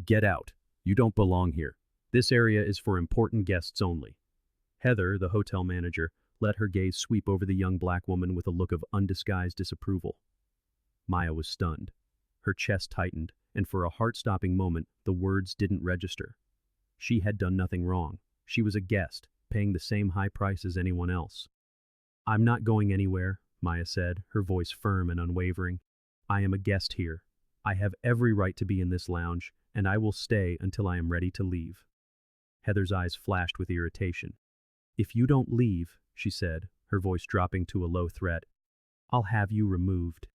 Get out. You don't belong here. This area is for important guests only. Heather, the hotel manager, let her gaze sweep over the young black woman with a look of undisguised disapproval. Maya was stunned. Her chest tightened, and for a heart-stopping moment, the words didn't register. She had done nothing wrong. She was a guest, paying the same high price as anyone else. "I'm not going anywhere," Maya said, her voice firm and unwavering. "I am a guest here. I have every right to be in this lounge, and I will stay until I am ready to leave." Heather's eyes flashed with irritation. "If you don't leave," she said, her voice dropping to a low threat, "I'll have you removed."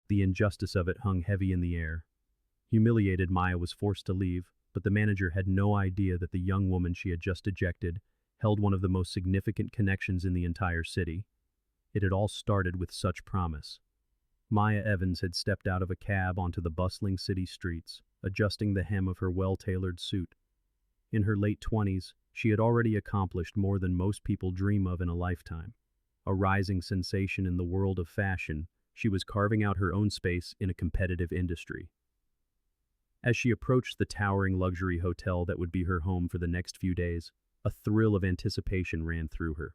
The injustice of it hung heavy in the air. Humiliated, Maya was forced to leave, but the manager had no idea that the young woman she had just ejected held one of the most significant connections in the entire city. It had all started with such promise. Maya Evans had stepped out of a cab onto the bustling city streets, adjusting the hem of her well-tailored suit. In her late 20s, she had already accomplished more than most people dream of in a lifetime. A rising sensation in the world of fashion, she was carving out her own space in a competitive industry. As she approached the towering luxury hotel that would be her home for the next few days, a thrill of anticipation ran through her.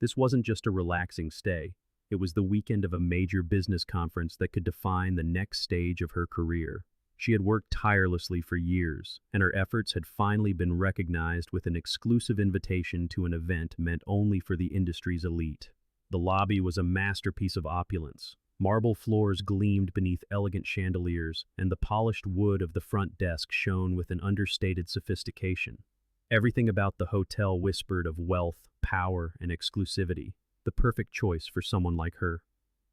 This wasn't just a relaxing stay. It was the weekend of a major business conference that could define the next stage of her career. She had worked tirelessly for years, and her efforts had finally been recognized with an exclusive invitation to an event meant only for the industry's elite. The lobby was a masterpiece of opulence. Marble floors gleamed beneath elegant chandeliers, and the polished wood of the front desk shone with an understated sophistication. Everything about the hotel whispered of wealth, power, and exclusivity, the perfect choice for someone like her.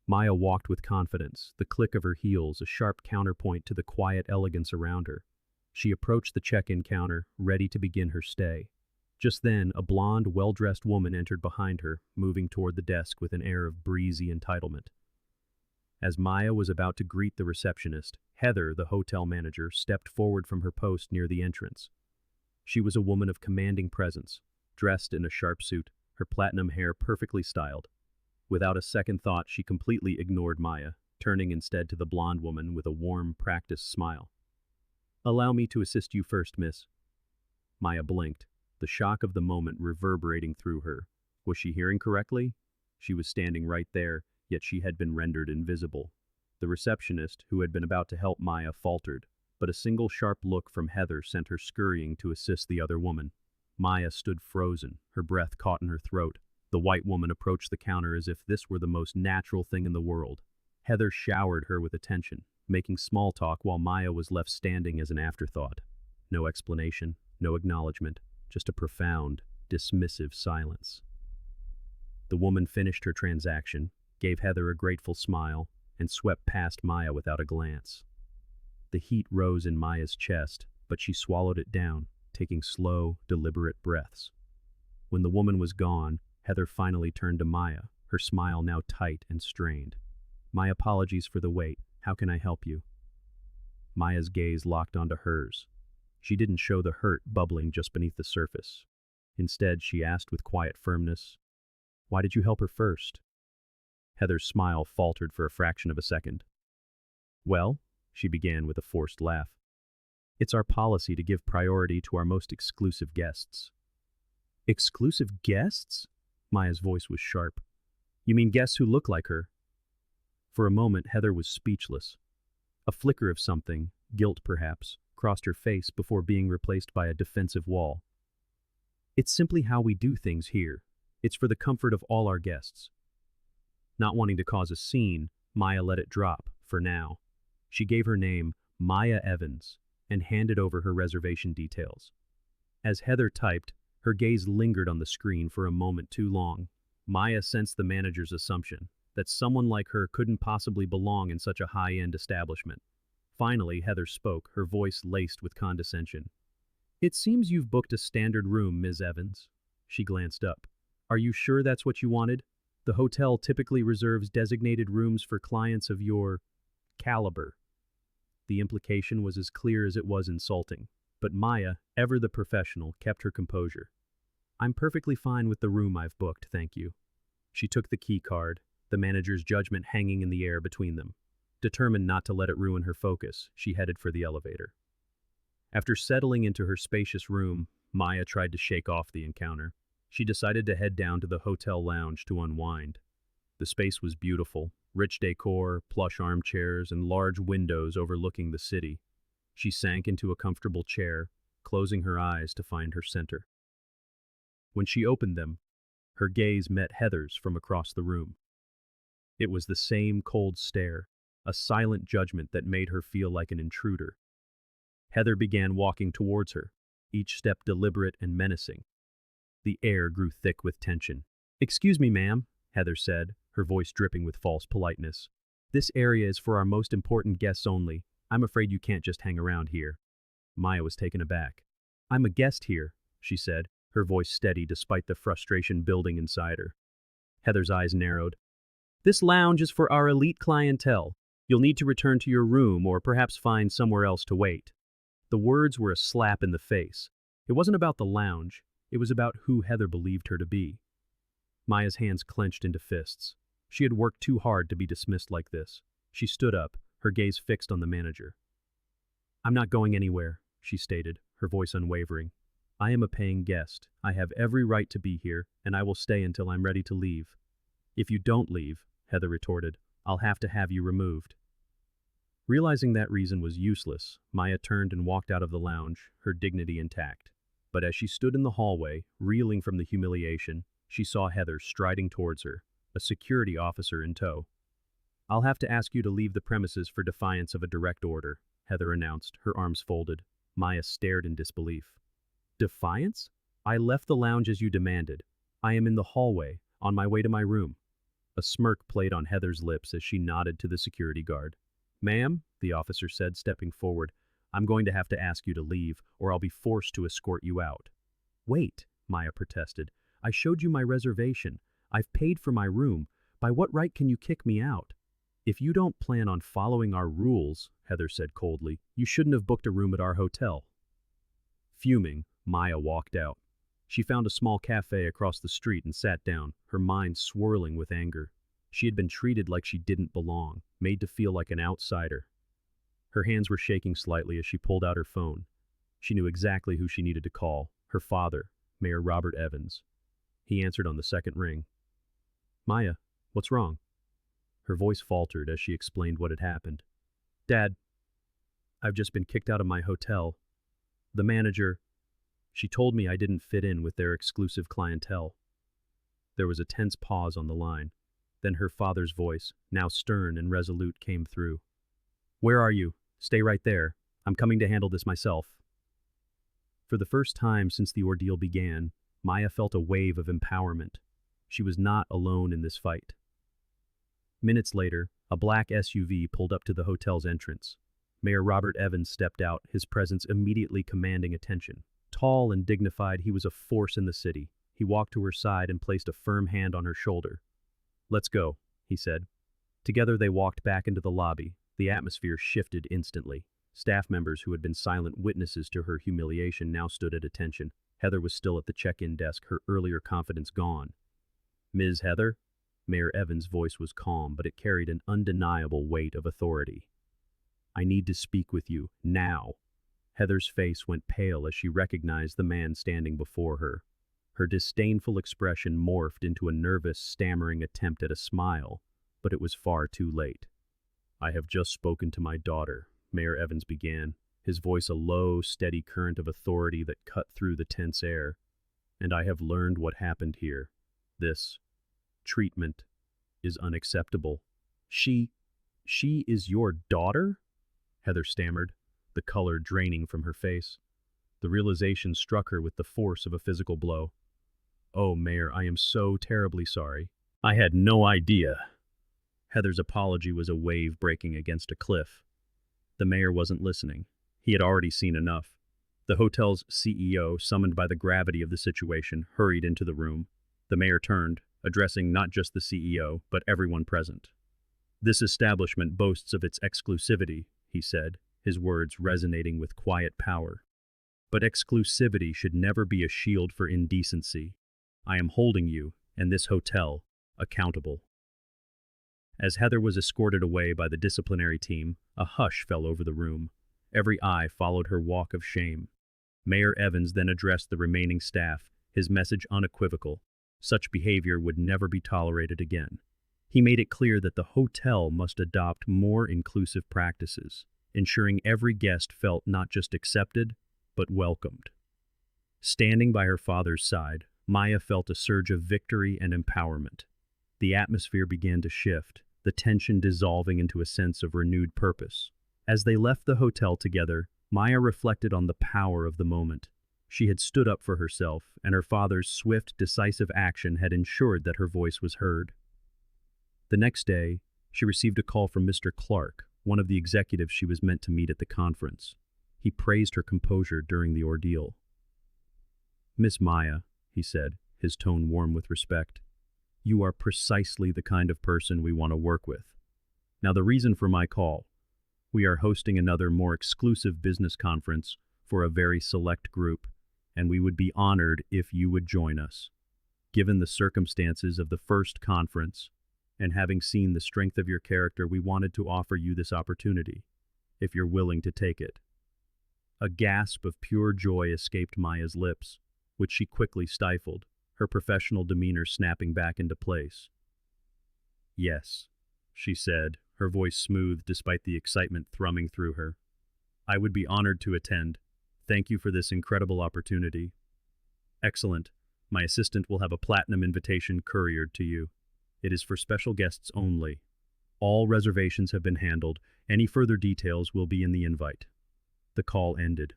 Maya walked with confidence, the click of her heels a sharp counterpoint to the quiet elegance around her. She approached the check-in counter, ready to begin her stay. Just then, a blonde, well-dressed woman entered behind her, moving toward the desk with an air of breezy entitlement. As Maya was about to greet the receptionist, Heather, the hotel manager, stepped forward from her post near the entrance. She was a woman of commanding presence, dressed in a sharp suit, her platinum hair perfectly styled. Without a second thought, she completely ignored Maya, turning instead to the blonde woman with a warm, practiced smile. "Allow me to assist you first, miss." Maya blinked, the shock of the moment reverberating through her. Was she hearing correctly? She was standing right there, yet she had been rendered invisible. The receptionist, who had been about to help Maya, faltered, but a single sharp look from Heather sent her scurrying to assist the other woman. Maya stood frozen, her breath caught in her throat. The white woman approached the counter as if this were the most natural thing in the world. Heather showered her with attention, making small talk while Maya was left standing as an afterthought. No explanation, no acknowledgement, just a profound, dismissive silence. The woman finished her transaction, gave Heather a grateful smile, and swept past Maya without a glance. The heat rose in Maya's chest, but she swallowed it down, taking slow, deliberate breaths. When the woman was gone, Heather finally turned to Maya, her smile now tight and strained. "My apologies for the wait. How can I help you?" Maya's gaze locked onto hers. She didn't show the hurt bubbling just beneath the surface. Instead, she asked with quiet firmness, "Why did you help her first?" Heather's smile faltered for a fraction of a second. "Well," she began with a forced laugh, "it's our policy to give priority to our most exclusive guests." "Exclusive guests?" Maya's voice was sharp. "You mean guests who look like her?" For a moment, Heather was speechless. A flicker of something, guilt perhaps, crossed her face before being replaced by a defensive wall. "It's simply how we do things here. It's for the comfort of all our guests." Not wanting to cause a scene, Maya let it drop, for now. She gave her name, Maya Evans, and handed over her reservation details. As Heather typed, her gaze lingered on the screen for a moment too long. Maya sensed the manager's assumption that someone like her couldn't possibly belong in such a high-end establishment. Finally, Heather spoke, her voice laced with condescension. "It seems you've booked a standard room, Ms. Evans." She glanced up. "Are you sure that's what you wanted? The hotel typically reserves designated rooms for clients of your caliber." The implication was as clear as it was insulting, but Maya, ever the professional, kept her composure. "I'm perfectly fine with the room I've booked, thank you." She took the key card, the manager's judgment hanging in the air between them. Determined not to let it ruin her focus, she headed for the elevator. After settling into her spacious room, Maya tried to shake off the encounter. She decided to head down to the hotel lounge to unwind. The space was beautiful, rich decor, plush armchairs, and large windows overlooking the city. She sank into a comfortable chair, closing her eyes to find her center. When she opened them, her gaze met Heather's from across the room. It was the same cold stare, a silent judgment that made her feel like an intruder. Heather began walking towards her, each step deliberate and menacing. The air grew thick with tension. "Excuse me, ma'am," Heather said, her voice dripping with false politeness. "This area is for our most important guests only. I'm afraid you can't just hang around here." Maya was taken aback. "I'm a guest here," she said, her voice steady despite the frustration building inside her. Heather's eyes narrowed. "This lounge is for our elite clientele. You'll need to return to your room or perhaps find somewhere else to wait." The words were a slap in the face. It wasn't about the lounge, it was about who Heather believed her to be. Maya's hands clenched into fists. She had worked too hard to be dismissed like this. She stood up, her gaze fixed on the manager. "I'm not going anywhere," she stated, her voice unwavering. "I am a paying guest. I have every right to be here, and I will stay until I'm ready to leave." "If you don't leave," Heather retorted, "I'll have to have you removed." Realizing that reason was useless, Maya turned and walked out of the lounge, her dignity intact. But as she stood in the hallway, reeling from the humiliation, she saw Heather striding towards her, a security officer in tow. "I'll have to ask you to leave the premises for defiance of a direct order," Heather announced, her arms folded. Maya stared in disbelief. "Defiance? I left the lounge as you demanded. I am in the hallway, on my way to my room." A smirk played on Heather's lips as she nodded to the security guard. "Ma'am," the officer said, stepping forward, "I'm going to have to ask you to leave, or I'll be forced to escort you out." "Wait," Maya protested. "I showed you my reservation. I've paid for my room. By what right can you kick me out?" "If you don't plan on following our rules," Heather said coldly, "you shouldn't have booked a room at our hotel." Fuming, Maya walked out. She found a small cafe across the street and sat down, her mind swirling with anger. She had been treated like she didn't belong, made to feel like an outsider. Her hands were shaking slightly as she pulled out her phone. She knew exactly who she needed to call, her father, Mayor Robert Evans. He answered on the second ring. "Maya, what's wrong?" Her voice faltered as she explained what had happened. "Dad, I've just been kicked out of my hotel. The manager, she told me I didn't fit in with their exclusive clientele." There was a tense pause on the line. Then her father's voice, now stern and resolute, came through. "Where are you? Stay right there. I'm coming to handle this myself." For the first time since the ordeal began, Maya felt a wave of empowerment. She was not alone in this fight. Minutes later, a black SUV pulled up to the hotel's entrance. Mayor Robert Evans stepped out, his presence immediately commanding attention. Tall and dignified, he was a force in the city. He walked to her side and placed a firm hand on her shoulder. "Let's go," he said. Together they walked back into the lobby. The atmosphere shifted instantly. Staff members who had been silent witnesses to her humiliation now stood at attention. Heather was still at the check-in desk, her earlier confidence gone. "Ms. Heather?" Mayor Evans' voice was calm, but it carried an undeniable weight of authority. "I need to speak with you, now." Heather's face went pale as she recognized the man standing before her. Her disdainful expression morphed into a nervous, stammering attempt at a smile, but it was far too late. "I have just spoken to my daughter," Mayor Evans began, his voice a low, steady current of authority that cut through the tense air. "And I have learned what happened here. This treatment is unacceptable." She is your daughter?" Heather stammered, the color draining from her face. The realization struck her with the force of a physical blow. "Oh, Mayor, I am so terribly sorry. I had no idea." Heather's apology was a wave breaking against a cliff. The mayor wasn't listening. He had already seen enough. The hotel's CEO, summoned by the gravity of the situation, hurried into the room. The mayor turned, addressing not just the CEO, but everyone present. "This establishment boasts of its exclusivity," he said, his words resonating with quiet power. "But exclusivity should never be a shield for indecency. I am holding you, and this hotel, accountable." As Heather was escorted away by the disciplinary team, a hush fell over the room. Every eye followed her walk of shame. Mayor Evans then addressed the remaining staff, his message unequivocal. Such behavior would never be tolerated again. He made it clear that the hotel must adopt more inclusive practices, ensuring every guest felt not just accepted, but welcomed. Standing by her father's side, Maya felt a surge of victory and empowerment. The atmosphere began to shift, the tension dissolving into a sense of renewed purpose. As they left the hotel together, Maya reflected on the power of the moment. She had stood up for herself, and her father's swift, decisive action had ensured that her voice was heard. The next day, she received a call from Mr. Clark, one of the executives she was meant to meet at the conference. He praised her composure during the ordeal. "Miss Maya," he said, his tone warm with respect, "you are precisely the kind of person we want to work with. Now, the reason for my call: we are hosting another more exclusive business conference for a very select group, and we would be honored if you would join us. Given the circumstances of the first conference, and having seen the strength of your character, we wanted to offer you this opportunity, if you're willing to take it." A gasp of pure joy escaped Maya's lips, which she quickly stifled, her professional demeanor snapping back into place. "Yes," she said, her voice smooth despite the excitement thrumming through her. "I would be honored to attend. Thank you for this incredible opportunity." "Excellent. My assistant will have a platinum invitation couriered to you. It is for special guests only. All reservations have been handled. Any further details will be in the invite." The call ended.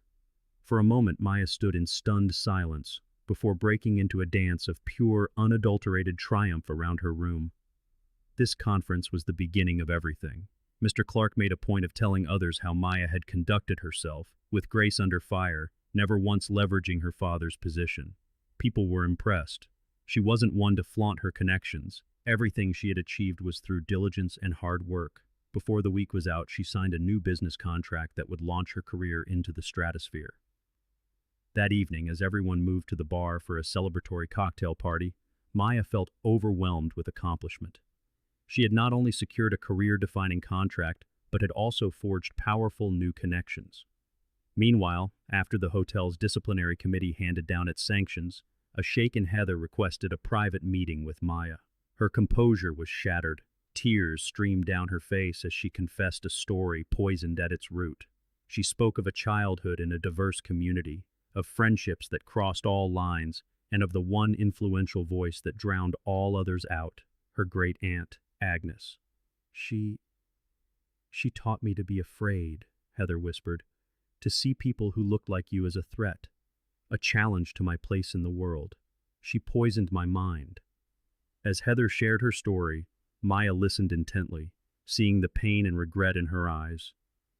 For a moment, Maya stood in stunned silence, before breaking into a dance of pure, unadulterated triumph around her room. This conference was the beginning of everything. Mr. Clark made a point of telling others how Maya had conducted herself, with grace under fire, never once leveraging her father's position. People were impressed. She wasn't one to flaunt her connections. Everything she had achieved was through diligence and hard work. Before the week was out, she signed a new business contract that would launch her career into the stratosphere. That evening, as everyone moved to the bar for a celebratory cocktail party, Maya felt overwhelmed with accomplishment. She had not only secured a career-defining contract, but had also forged powerful new connections. Meanwhile, after the hotel's disciplinary committee handed down its sanctions, a shaken Heather requested a private meeting with Maya. Her composure was shattered. Tears streamed down her face as she confessed a story poisoned at its root. She spoke of a childhood in a diverse community, of friendships that crossed all lines, and of the one influential voice that drowned all others out, her great aunt, Agnes. She taught me to be afraid," Heather whispered, "to see people who looked like you as a threat, a challenge to my place in the world. She poisoned my mind." As Heather shared her story, Maya listened intently, seeing the pain and regret in her eyes.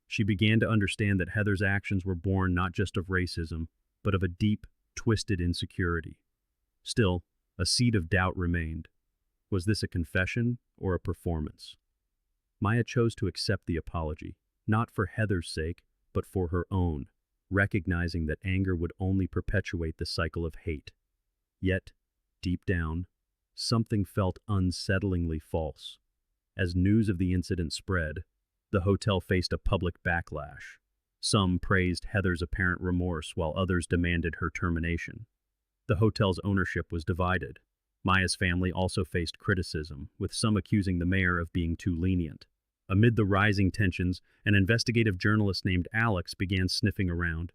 She began to understand that Heather's actions were born not just of racism, but of a deep, twisted insecurity. Still, a seed of doubt remained. Was this a confession or a performance? Maya chose to accept the apology, not for Heather's sake, but for her own, recognizing that anger would only perpetuate the cycle of hate. Yet, deep down, something felt unsettlingly false. As news of the incident spread, the hotel faced a public backlash. Some praised Heather's apparent remorse, while others demanded her termination. The hotel's ownership was divided. Maya's family also faced criticism, with some accusing the mayor of being too lenient. Amid the rising tensions, an investigative journalist named Alex began sniffing around.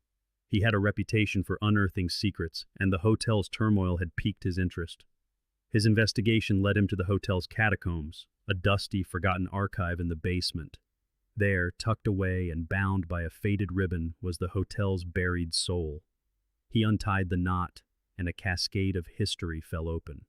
He had a reputation for unearthing secrets, and the hotel's turmoil had piqued his interest. His investigation led him to the hotel's catacombs, a dusty, forgotten archive in the basement. There, tucked away and bound by a faded ribbon, was the hotel's buried soul. He untied the knot, and a cascade of history fell open.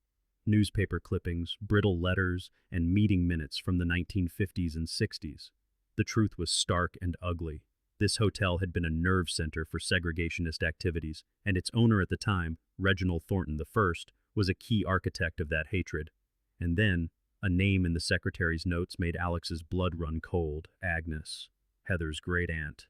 Newspaper clippings, brittle letters, and meeting minutes from the 1950s and 60s. The truth was stark and ugly. This hotel had been a nerve center for segregationist activities, and its owner at the time, Reginald Thornton I, was a key architect of that hatred. And then, a name in the secretary's notes made Alex's blood run cold: Agnes, Heather's great aunt.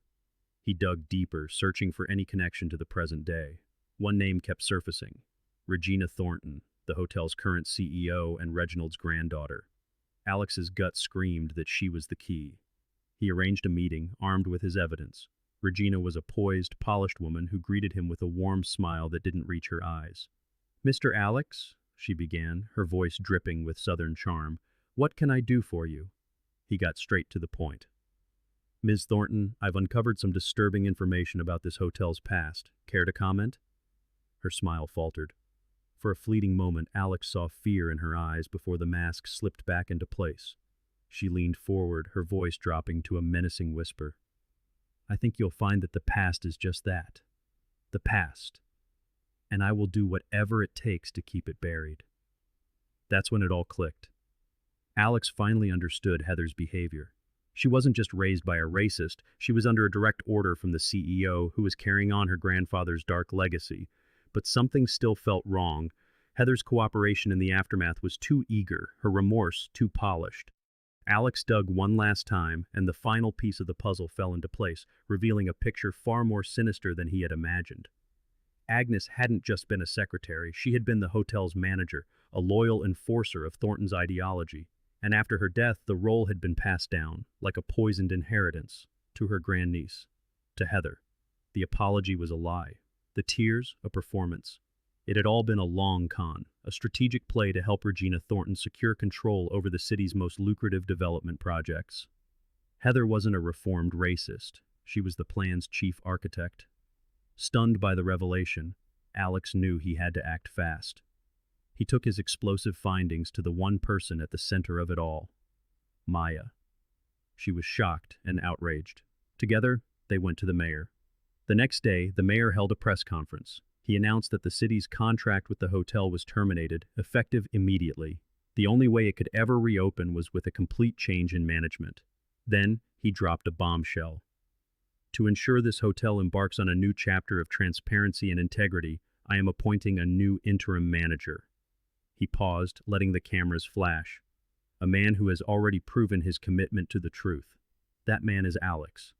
He dug deeper, searching for any connection to the present day. One name kept surfacing: Regina Thornton, the hotel's current CEO and Reginald's granddaughter. Alex's gut screamed that she was the key. He arranged a meeting, armed with his evidence. Regina was a poised, polished woman who greeted him with a warm smile that didn't reach her eyes. "Mr. Alex," she began, her voice dripping with southern charm, "what can I do for you?" He got straight to the point. "Ms. Thornton, I've uncovered some disturbing information about this hotel's past. Care to comment?" Her smile faltered. For a fleeting moment, Alex saw fear in her eyes before the mask slipped back into place. She leaned forward, her voice dropping to a menacing whisper. "I think you'll find that the past is just that. The past. And I will do whatever it takes to keep it buried." That's when it all clicked. Alex finally understood Heather's behavior. She wasn't just raised by a racist, she was under a direct order from the CEO who was carrying on her grandfather's dark legacy. But something still felt wrong. Heather's cooperation in the aftermath was too eager, her remorse too polished. Alex dug one last time, and the final piece of the puzzle fell into place, revealing a picture far more sinister than he had imagined. Agnes hadn't just been a secretary, she had been the hotel's manager, a loyal enforcer of Thornton's ideology. And after her death, the role had been passed down, like a poisoned inheritance, to her grandniece, to Heather. The apology was a lie. The tears, a performance. It had all been a long con, a strategic play to help Regina Thornton secure control over the city's most lucrative development projects. Heather wasn't a reformed racist. She was the plan's chief architect. Stunned by the revelation, Alex knew he had to act fast. He took his explosive findings to the one person at the center of it all, Maya. She was shocked and outraged. Together, they went to the mayor. The next day, the mayor held a press conference. He announced that the city's contract with the hotel was terminated, effective immediately. The only way it could ever reopen was with a complete change in management. Then, he dropped a bombshell. "To ensure this hotel embarks on a new chapter of transparency and integrity, I am appointing a new interim manager." He paused, letting the cameras flash. "A man who has already proven his commitment to the truth. That man is Alex."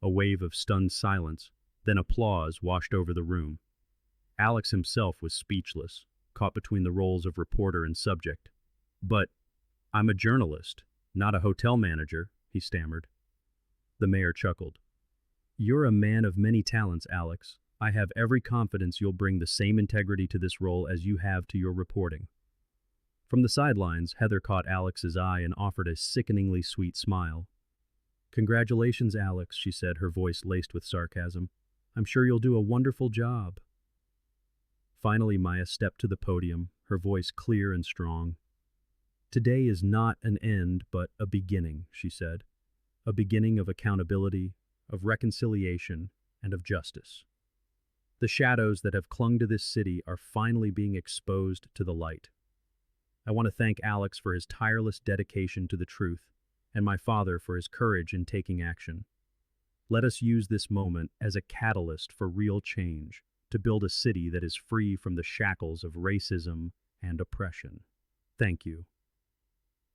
A wave of stunned silence, then applause washed over the room. Alex himself was speechless, caught between the roles of reporter and subject. "But I'm a journalist, not a hotel manager," he stammered. The mayor chuckled. "You're a man of many talents, Alex. I have every confidence you'll bring the same integrity to this role as you have to your reporting." From the sidelines, Heather caught Alex's eye and offered a sickeningly sweet smile. "Congratulations, Alex," she said, her voice laced with sarcasm. "I'm sure you'll do a wonderful job." Finally, Maya stepped to the podium, her voice clear and strong. "Today is not an end, but a beginning," she said. "A beginning of accountability, of reconciliation, and of justice. The shadows that have clung to this city are finally being exposed to the light. I want to thank Alex for his tireless dedication to the truth, and my father for his courage in taking action. Let us use this moment as a catalyst for real change, to build a city that is free from the shackles of racism and oppression. Thank you."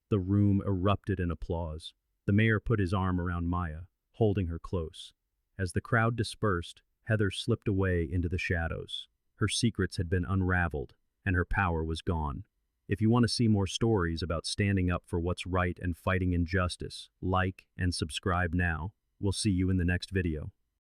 The room erupted in applause. The mayor put his arm around Maya, holding her close. As the crowd dispersed, Heather slipped away into the shadows. Her secrets had been unraveled, and her power was gone. If you want to see more stories about standing up for what's right and fighting injustice, like and subscribe now. We'll see you in the next video.